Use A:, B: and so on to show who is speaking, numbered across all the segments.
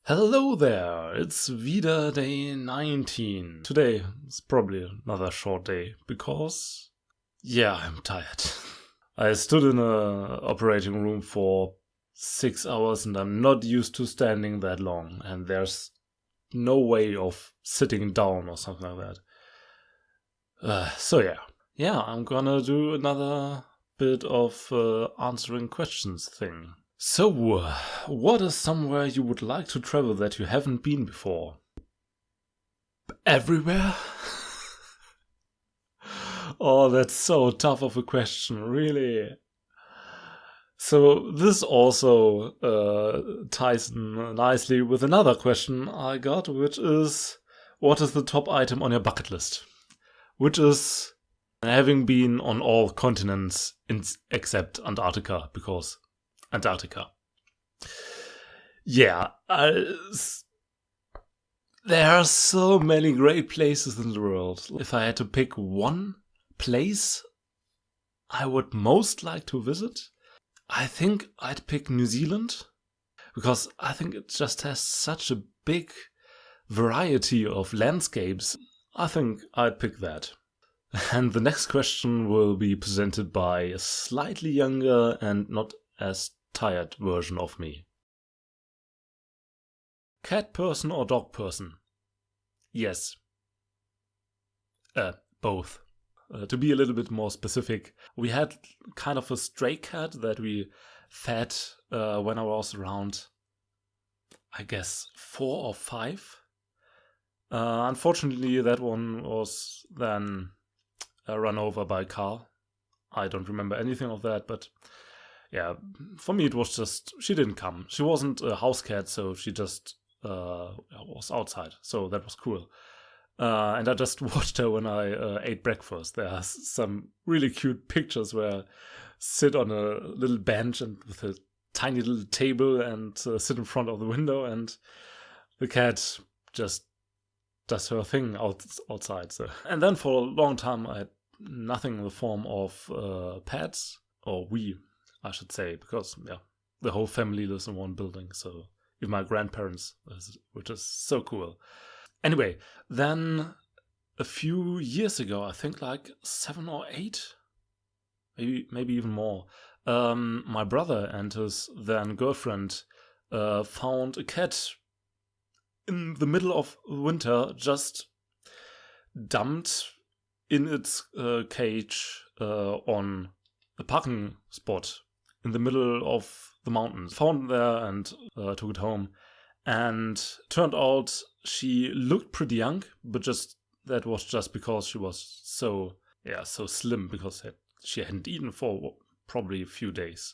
A: Hello there, it's VEDA day 19. Today is probably another short day because, I'm tired. I stood in a operating room for 6 hours and I'm not used to standing that long, and there's no way of sitting down or something like that. I'm gonna do another bit of answering questions thing. So, what is somewhere you would like to travel that you haven't been before? Everywhere? Oh, that's so tough of a question, really. So, this also ties in nicely with another question I got, which is, what is the top item on your bucket list? Which is having been on all continents except Antarctica, because Antarctica. There are so many great places in the world. If I had to pick one place I would most like to visit, I think I'd pick New Zealand, because I think it just has such a big variety of landscapes. I think I'd pick that. And the next question will be presented by a slightly younger and not as tired version of me. Cat person or dog person? Yes. Both. To be a little bit more specific, we had kind of a stray cat that we fed when I was around, I guess, 4 or 5. Unfortunately, that one was then run over by a car. I don't remember anything of that, but for me it was just, she didn't come. She wasn't a house cat, so she just was outside, so that was cool. And I just watched her when I ate breakfast. There are some really cute pictures where I sit on a little bench and with a tiny little table and sit in front of the window, and the cat just does her thing outside. So. And then for a long time I had nothing in the form of pets, or we, I should say, because the whole family lives in one building, so even my grandparents, which is so cool. Anyway, then a few years ago, I think like 7 or 8, maybe even more, my brother and his then girlfriend found a cat in the middle of winter, just dumped in its cage on a parking spot in the middle of the mountains. Found it there and took it home. And turned out she looked pretty young, but that was just because she was so slim, because she hadn't eaten for probably a few days.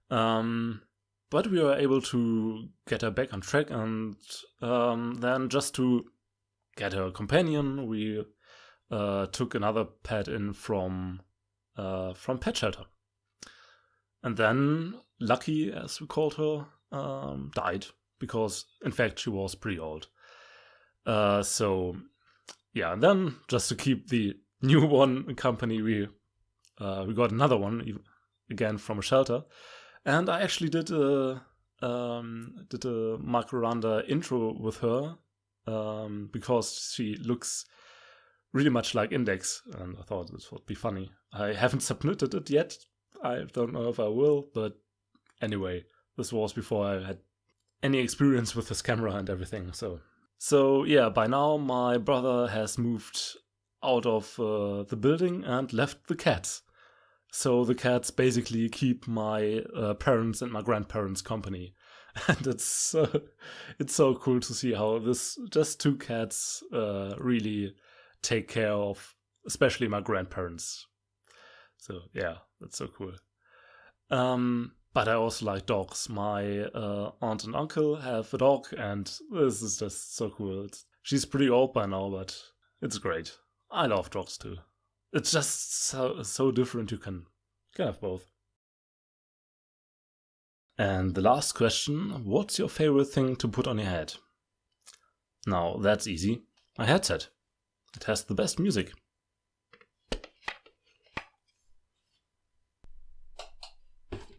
A: But we were able to get her back on track, and then just to get her a companion, we took another pet in from pet shelter. And then Lucky, as we called her, died, because in fact she was pretty old. And then just to keep the new one company, we got another one again from a shelter, and I actually did a Mark Miranda intro with her because she looks really much like Index, and I thought this would be funny. I haven't submitted it yet. I don't know if I will, but anyway, this was before I had any experience with this camera and everything. So by now my brother has moved out of the building and left the cats. So the cats basically keep my parents and my grandparents company. And it's so cool to see how just 2 cats really take care of, especially my grandparents. So that's so cool. But I also like dogs. My aunt and uncle have a dog, and this is just so cool. She's pretty old by now, but it's great. I love dogs too. It's just so different. You can have both. And the last question, what's your favorite thing to put on your head? Now, that's easy. My headset. It has the best music.